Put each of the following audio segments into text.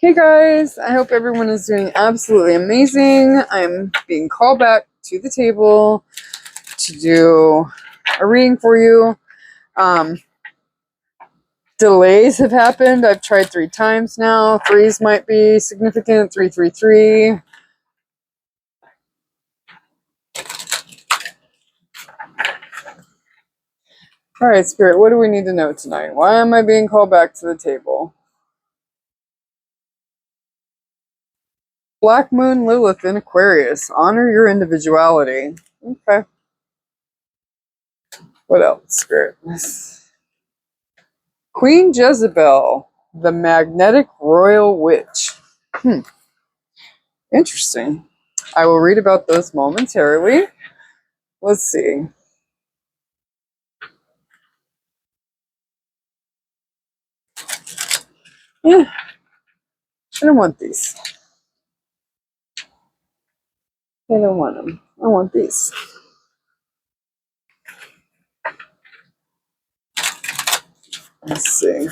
Hey guys, I hope everyone is doing absolutely amazing. I'm being called back to the table to do a reading for you. Delays have happened. I've tried 3 times now. Threes might be significant. 333. All right, Spirit, what do we need to know tonight? Why am I being called back to the table? Black Moon Lilith in Aquarius. Honor your individuality. Okay. What else, Spirit? Queen Jezebel, the magnetic royal witch. Interesting. I will read about those momentarily. Let's see. Yeah, I don't want these. I don't want them. I want these. Let's see.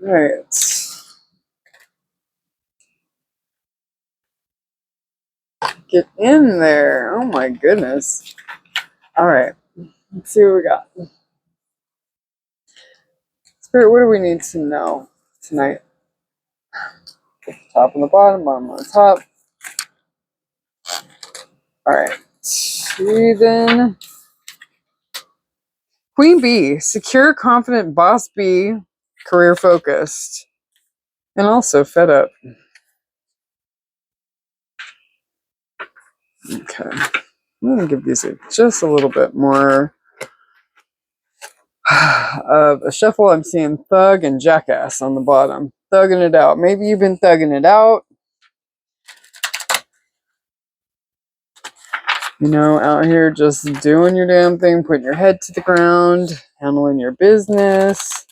All right. Get in there. Oh my goodness. All right. Let's see what we got. Spirit, what do we need to know tonight? Top and the bottom on the top. All right. Then Queen Bee, secure, confident, boss bee, career focused, and also fed up. Okay. I'm going to give these just a little bit more of a shuffle. I'm seeing thug and jackass on the bottom. Thugging it out. Maybe you've been thugging it out. You know, out here just doing your damn thing, putting your head to the ground, handling your business.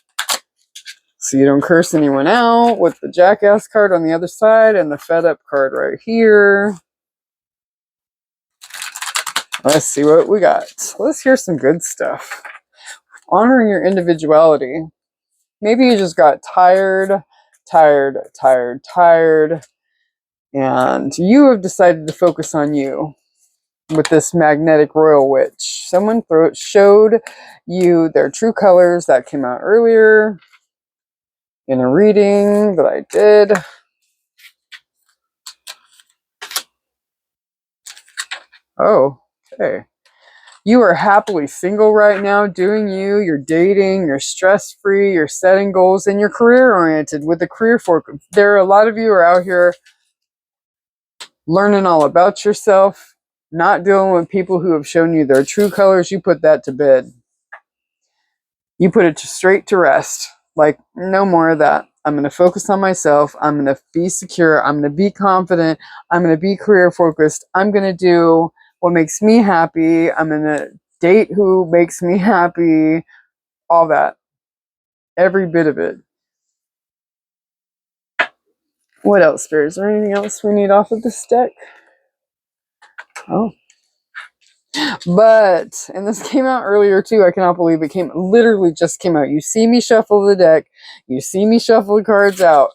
So you don't curse anyone out with the jackass card on the other side and the fed up card right here. Let's see what we got. Let's hear some good stuff. Honoring your individuality. Maybe you just got tired, and you have decided to focus on you with this magnetic royal witch. Someone showed you their true colors. That came out earlier in a reading that I did. Oh, okay. You are happily single right now, doing you, you're dating, you're stress-free, you're setting goals, and you're career-oriented with the career fork. There are a lot of you are out here learning all about yourself, not dealing with people who have shown you their true colors. You put that to bed. You put it straight to rest. Like, no more of that. I'm going to focus on myself. I'm going to be secure. I'm going to be confident. I'm going to be career-focused. I'm going to do what makes me happy. I'm going to date who makes me happy. All that. Every bit of it. What else, Spirit? Is there anything else we need off of this deck? Oh. But, and this came out earlier too, I cannot believe it literally just came out. You see me shuffle the deck. You see me shuffle the cards out.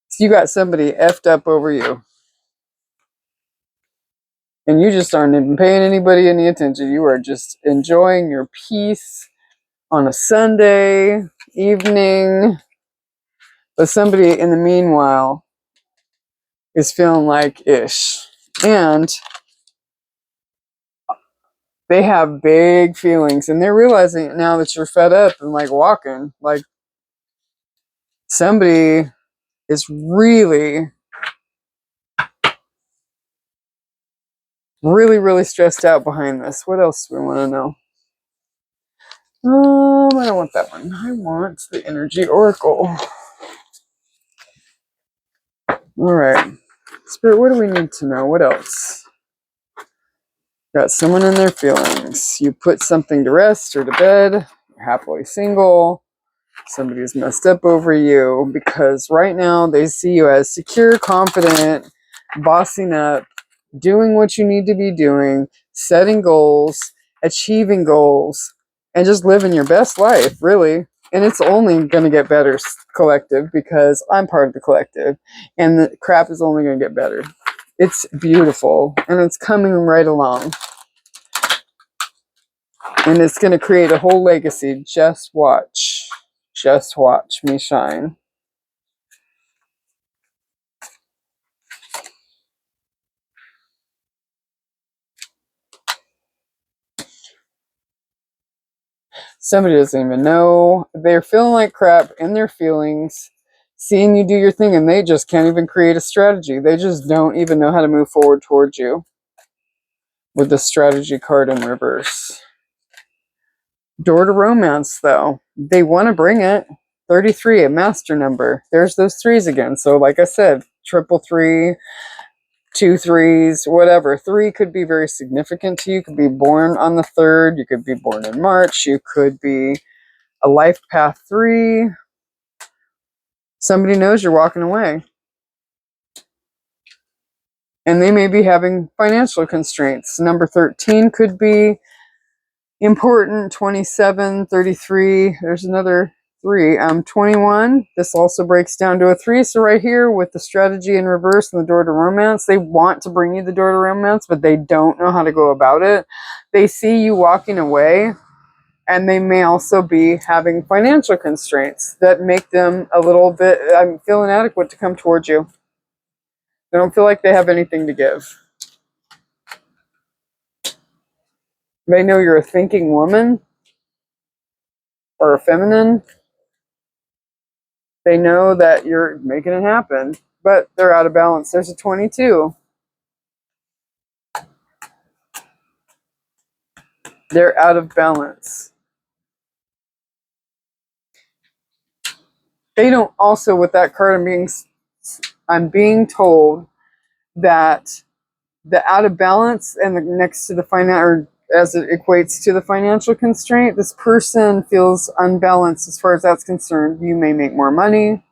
So you got somebody effed up over you. And you just aren't even paying anybody any attention. You are just enjoying your peace on a Sunday evening. But somebody in the meanwhile is feeling like ish. And they have big feelings. And they're realizing it now that you're fed up and like walking. Like somebody is really stressed out behind this. What else do we want to know? I don't want that one. I want the Energy Oracle. All right. Spirit, what do we need to know? What else? Got someone in their feelings. You put something to rest or to bed. You're happily single. Somebody's messed up over you because right now they see you as secure, confident, bossing up, doing what you need to be doing, setting goals, achieving goals, and just living your best life, really. And it's only going to get better, collective, because I'm part of the collective, and the crap is only going to get better. It's beautiful, and it's coming right along. And it's going to create a whole legacy. Just watch. Just watch me shine. Somebody doesn't even know. They're feeling like crap in their feelings, seeing you do your thing, and they just can't even create a strategy. They just don't even know how to move forward towards you. With the strategy card in reverse. Door to romance, though. They want to bring it. 33, a master number. There's those threes again. So like I said, triple three, 2 3s, whatever. 3 could be very significant to you. You could be born on the 3rd. You could be born in March. You could be a life path 3. Somebody knows you're walking away. And they may be having financial constraints. Number 13 could be important. 27, 33. There's another 3. 21. This also breaks down to a 3. So right here with the strategy in reverse and the door to romance, they want to bring you the door to romance, but they don't know how to go about it. They see you walking away, and they may also be having financial constraints that make them a little bit feel inadequate to come towards you. They don't feel like they have anything to give. They know you're a thinking woman or a feminine. They know that you're making it happen, but they're out of balance. There's a 22. They're out of balance. They don't also, with that card, I'm being told that the out of balance and the next to the or as it equates to the financial constraint, this person feels unbalanced as far as that's concerned. You may make more money.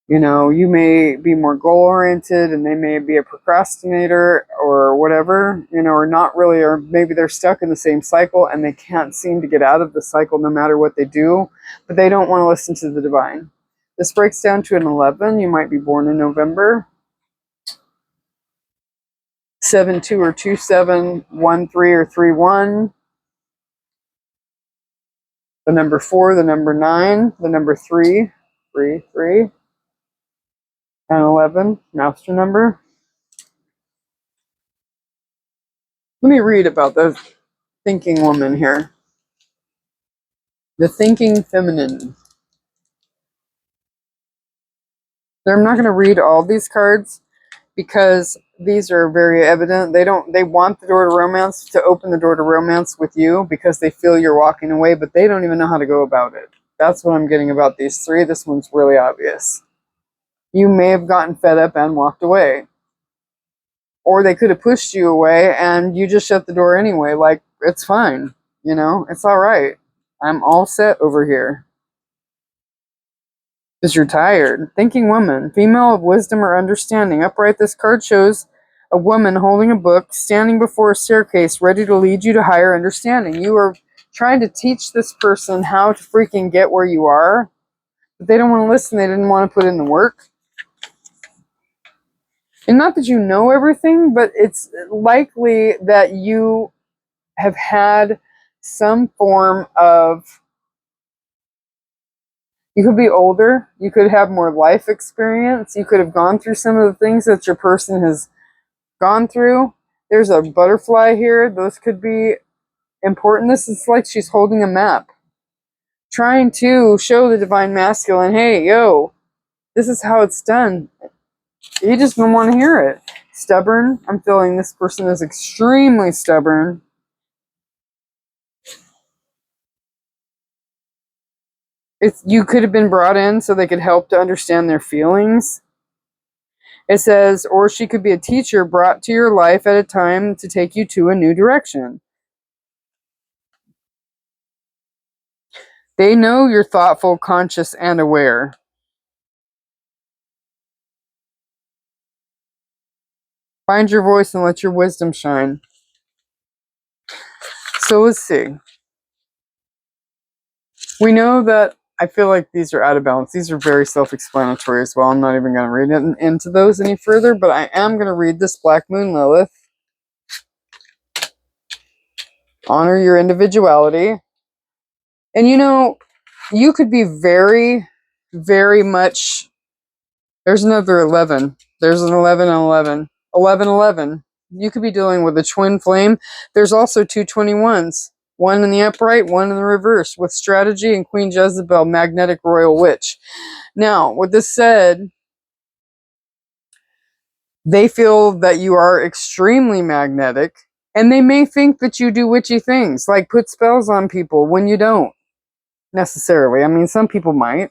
You know, you may be more goal-oriented, and they may be a procrastinator or whatever, you know, or not really, or maybe they're stuck in the same cycle and they can't seem to get out of the cycle no matter what they do, but they don't want to listen to the divine. This breaks down to an 11. You might be born in November. 7-2 or 2-7, 1-3 or 3-1. The number 4, the number 9, the number 3, 3, and 11, master number. Let me read about the thinking woman here. The thinking feminine. I'm not going to read all these cards because these are very evident. They want the door to romance, to open the door to romance with you because they feel you're walking away, but they don't even know how to go about it. That's what I'm getting about these 3. This one's really obvious. You may have gotten fed up and walked away. Or they could have pushed you away and you just shut the door anyway. Like, it's fine. You know, it's all right. I'm all set over here. Because you're tired. Thinking woman. Female of wisdom or understanding. Upright, this card shows a woman holding a book, standing before a staircase, ready to lead you to higher understanding. You are trying to teach this person how to freaking get where you are. But they don't want to listen. They didn't want to put in the work. And not that you know everything, but it's likely that you have had some form of, you could be older, you could have more life experience, you could have gone through some of the things that your person has gone through. There's a butterfly here. Those could be important. This is like she's holding a map, trying to show the divine masculine, hey, yo, this is how it's done. You just don't want to hear it. Stubborn. I'm feeling this person is extremely stubborn. You could have been brought in so they could help to understand their feelings. It says, or she could be a teacher brought to your life at a time to take you to a new direction. They know you're thoughtful, conscious, and aware. Find your voice and let your wisdom shine. So let's see. We know that I feel like these are out of balance. These are very self-explanatory as well. I'm not even going to read into those any further, but I am going to read this Black Moon Lilith. Honor your individuality. And you know, you could be very, very much... There's another 11. There's an 11 and 11. 11, 11. You could be dealing with a twin flame. There's also two 21s. One in the upright, one in the reverse, with strategy and Queen Jezebel, magnetic royal witch. Now, with this said, they feel that you are extremely magnetic, and they may think that you do witchy things, like put spells on people when you don't, necessarily. I mean, some people might.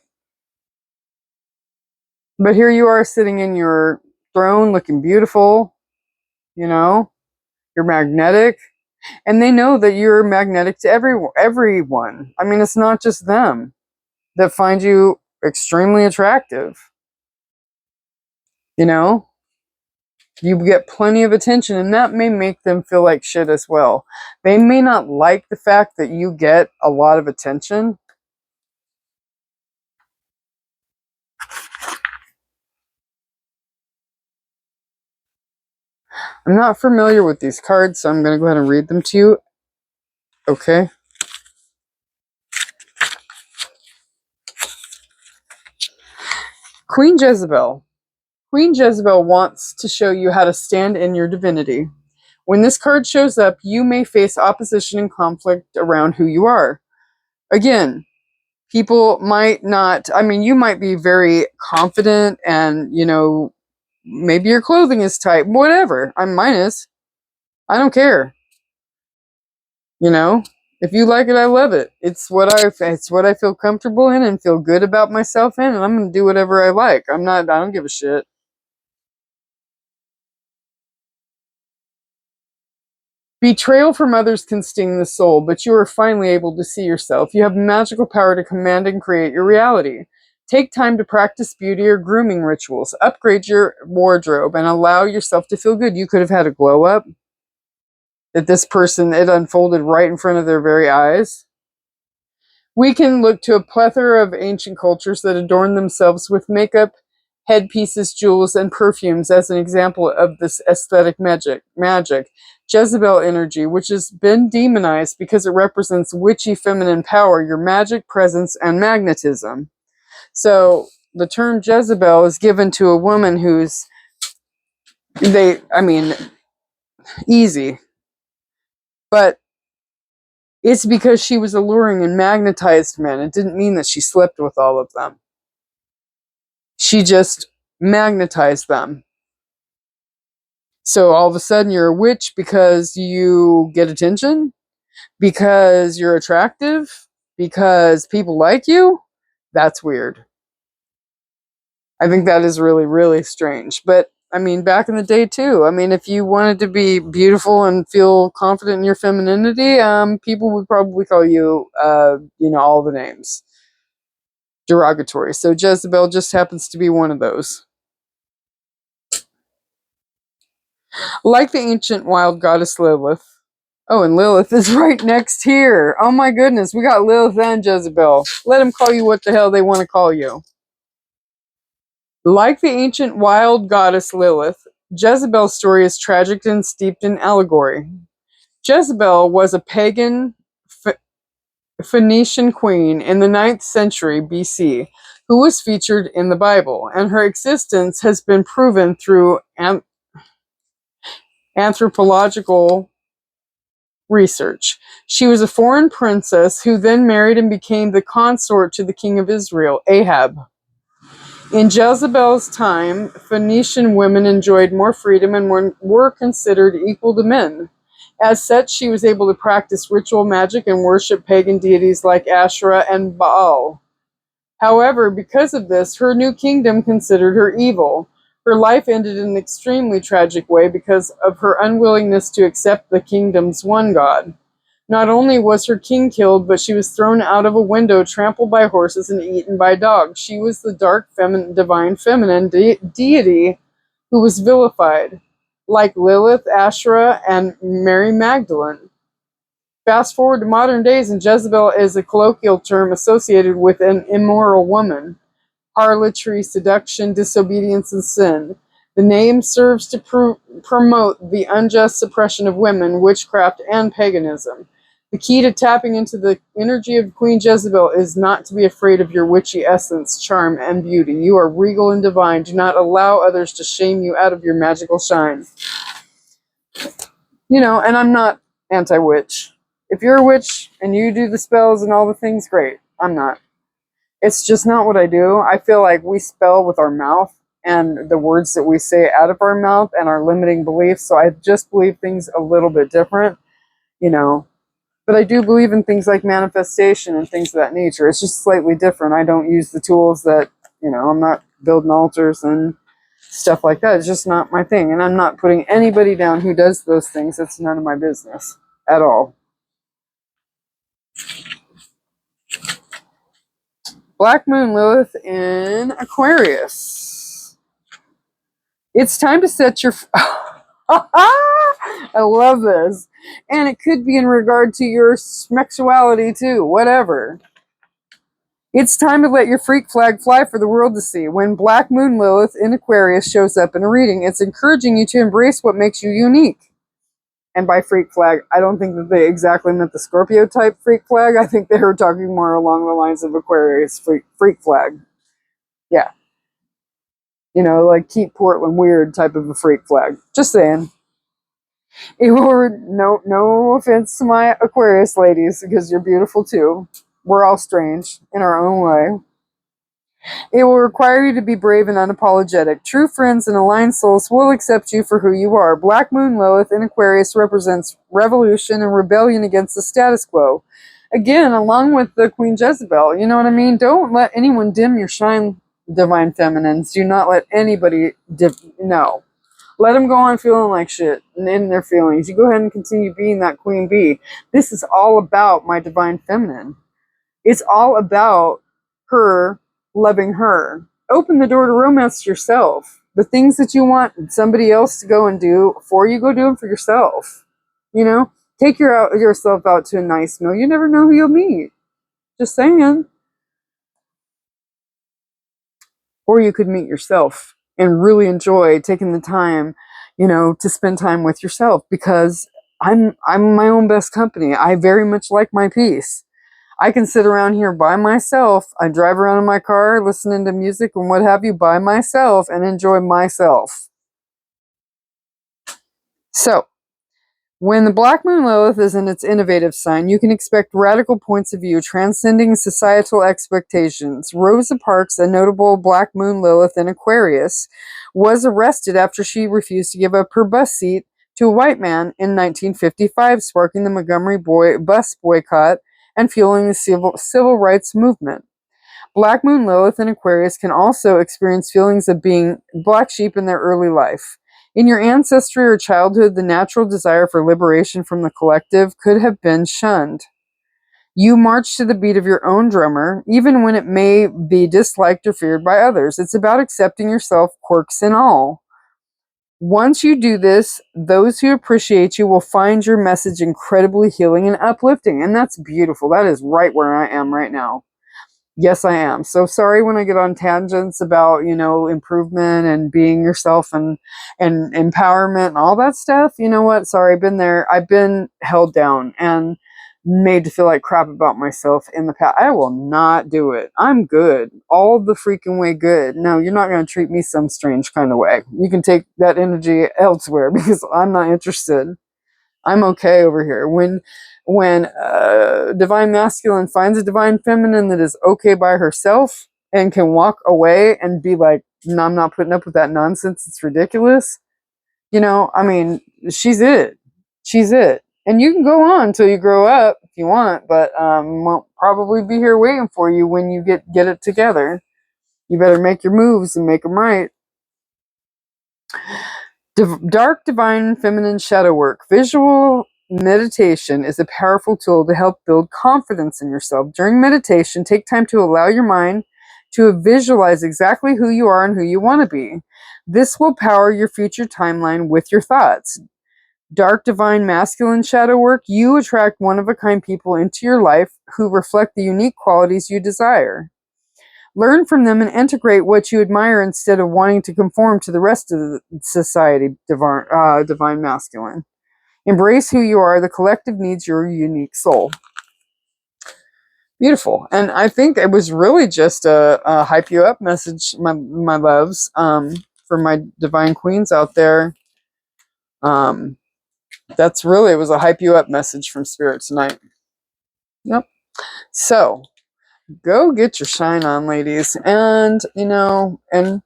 But here you are sitting in your throne, looking beautiful, you know, you're magnetic. And they know that you're magnetic to everyone. I mean, it's not just them that find you extremely attractive. You know? You get plenty of attention, and that may make them feel like shit as well. They may not like the fact that you get a lot of attention. I'm not familiar with these cards, so I'm going to go ahead and read them to you. Okay? Queen Jezebel. Queen Jezebel wants to show you how to stand in your divinity. When this card shows up, you may face opposition and conflict around who you are. Again, people might not, I mean, you might be very confident and, you know, maybe your clothing is tight, whatever. Mine is. I don't care. You know, if you like it, I love it. It's what I feel comfortable in and feel good about myself in, and I'm going to do whatever I like. I don't give a shit. Betrayal from others can sting the soul, but you are finally able to see yourself. You have magical power to command and create your reality. Take time to practice beauty or grooming rituals. Upgrade your wardrobe and allow yourself to feel good. You could have had a glow up. That this person, it unfolded right in front of their very eyes. We can look to a plethora of ancient cultures that adorn themselves with makeup, headpieces, jewels, and perfumes as an example of this aesthetic magic. Jezebel energy, which has been demonized because it represents witchy feminine power, your magic, presence, and magnetism. So the term Jezebel is given to a woman who's, easy. But it's because she was alluring and magnetized men. It didn't mean that she slept with all of them. She just magnetized them. So all of a sudden you're a witch because you get attention, because you're attractive, because people like you. That's weird. I think that is really, really strange. But I mean, back in the day too, I mean, if you wanted to be beautiful and feel confident in your femininity, people would probably call you, all the names. Derogatory. So Jezebel just happens to be one of those. Like the ancient wild goddess Lilith. Oh, and Lilith is right next here. Oh my goodness, we got Lilith and Jezebel. Let them call you what the hell they want to call you. Like the ancient wild goddess Lilith, Jezebel's story is tragic and steeped in allegory. Jezebel was a pagan Phoenician queen in the 9th century BC who was featured in the Bible, and her existence has been proven through anthropological research. She was a foreign princess who then married and became the consort to the king of Israel, Ahab. In Jezebel's time, Phoenician women enjoyed more freedom and were considered equal to men. As such, she was able to practice ritual magic and worship pagan deities like Asherah and Baal. However, because of this, her new kingdom considered her evil. Her life ended in an extremely tragic way because of her unwillingness to accept the kingdom's one God. Not only was her king killed, but she was thrown out of a window, trampled by horses, and eaten by dogs. She was the dark divine feminine deity who was vilified. like Lilith, Asherah, and Mary Magdalene. Fast forward to modern days, and Jezebel is a colloquial term associated with an immoral woman. Harlotry, seduction, disobedience, and sin. The name serves to promote the unjust suppression of women, witchcraft, and paganism. The key to tapping into the energy of Queen Jezebel is not to be afraid of your witchy essence, charm, and beauty. You are regal and divine. Do not allow others to shame you out of your magical shine. You know, and I'm not anti-witch. If you're a witch and you do the spells and all the things, great. I'm not. It's just not what I do. I feel like we spell with our mouth and the words that we say out of our mouth and our limiting beliefs. So I just believe things a little bit different, you know. But I do believe in things like manifestation and things of that nature. It's just slightly different. I don't use the tools that, you know, I'm not building altars and stuff like that. It's just not my thing. And I'm not putting anybody down who does those things. It's none of my business at all. Black Moon Lilith in Aquarius. It's time to set your... I love this. And it could be in regard to your sexuality too, whatever. It's time to let your freak flag fly for the world to see. When Black Moon Lilith in Aquarius shows up in a reading, it's encouraging you to embrace what makes you unique. And by freak flag, I don't think that they exactly meant the Scorpio type freak flag. I think they were talking more along the lines of Aquarius freak flag. Yeah. You know, like keep Portland weird type of a freak flag. Just saying. No offense to my Aquarius ladies, because you're beautiful too. We're all strange in our own way. It will require you to be brave and unapologetic. True friends and aligned souls will accept you for who you are. Black Moon Lilith in Aquarius represents revolution and rebellion against the status quo. Again, along with the Queen Jezebel, you know what I mean? Don't let anyone dim your shine, divine feminines. Do not let anybody no. Let them go on feeling like shit and in their feelings. You go ahead and continue being that queen bee. This is all about my divine feminine. It's all about her loving her. Open the door to romance yourself. The things that you want somebody else to go and do for you, go do them for yourself. You know, take yourself out to a nice meal. You never know who you'll meet. Just saying. Or you could meet yourself and really enjoy taking the time, you know, to spend time with yourself, because I'm my own best company. I very much like my peace. I can sit around here by myself. I drive around in my car listening to music and what have you by myself and enjoy myself. So, when the Black Moon Lilith is in its innovative sign, you can expect radical points of view transcending societal expectations. Rosa Parks, a notable Black Moon Lilith in Aquarius, was arrested after she refused to give up her bus seat to a white man in 1955, sparking the Montgomery bus boycott and fueling the civil rights movement. Black Moon Lilith in Aquarius can also experience feelings of being black sheep in their early life. In your ancestry or childhood, the natural desire for liberation from the collective could have been shunned. You march to the beat of your own drummer, even when it may be disliked or feared by others. It's about accepting yourself, quirks and all. Once you do this, those who appreciate you will find your message incredibly healing and uplifting. And that's beautiful. That is right where I am right now. Yes, I am. So sorry when I get on tangents about, you know, improvement and being yourself and empowerment and all that stuff. You know what? Sorry, I've been there. I've been held down and made to feel like crap about myself in the past. I will not do it. I'm good. All the freaking way good. No, you're not going to treat me some strange kind of way. You can take that energy elsewhere because I'm not interested. I'm okay over here. When divine masculine finds a divine feminine that is okay by herself and can walk away and be like, no, I'm not putting up with that nonsense. It's ridiculous. You know, I mean, she's it. She's it. And you can go on until you grow up if you want, but won't probably be here waiting for you when you get it together. You better make your moves and make them right. Dark divine feminine shadow work. Visual meditation is a powerful tool to help build confidence in yourself. During meditation, take time to allow your mind to visualize exactly who you are and who you want to be. This will power your future timeline with your thoughts. Dark divine masculine shadow work, you attract one-of-a-kind people into your life who reflect the unique qualities you desire. Learn from them and integrate what you admire instead of wanting to conform to the rest of the society, divine masculine. Embrace who you are. The collective needs your unique soul. Beautiful. And I think it was really just a hype you up message, my loves, for my divine queens out there. That's really, it was a hype you up message from Spirit tonight. Yep. So go get your shine on, ladies. And, you know, and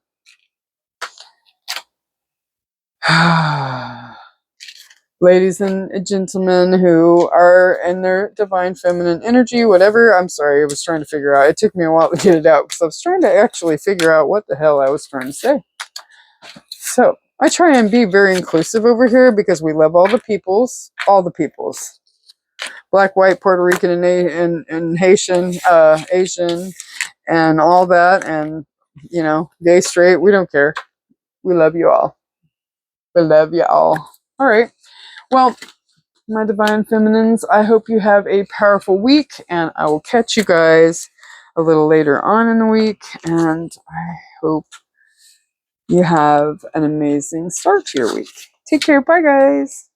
ladies and gentlemen who are in their divine feminine energy, whatever. I'm sorry, I was trying to figure out. It took me a while to get it out because I was trying to actually figure out what the hell I was trying to say. So I try and be very inclusive over here because we love all the peoples, Black, white, Puerto Rican, and Haitian, Asian, and all that, and you know, gay, straight. We don't care. We love you all. We love you all. All right. Well, my divine feminines, I hope you have a powerful week, and I will catch you guys a little later on in the week, and I hope you have an amazing start to your week. Take care. Bye, guys.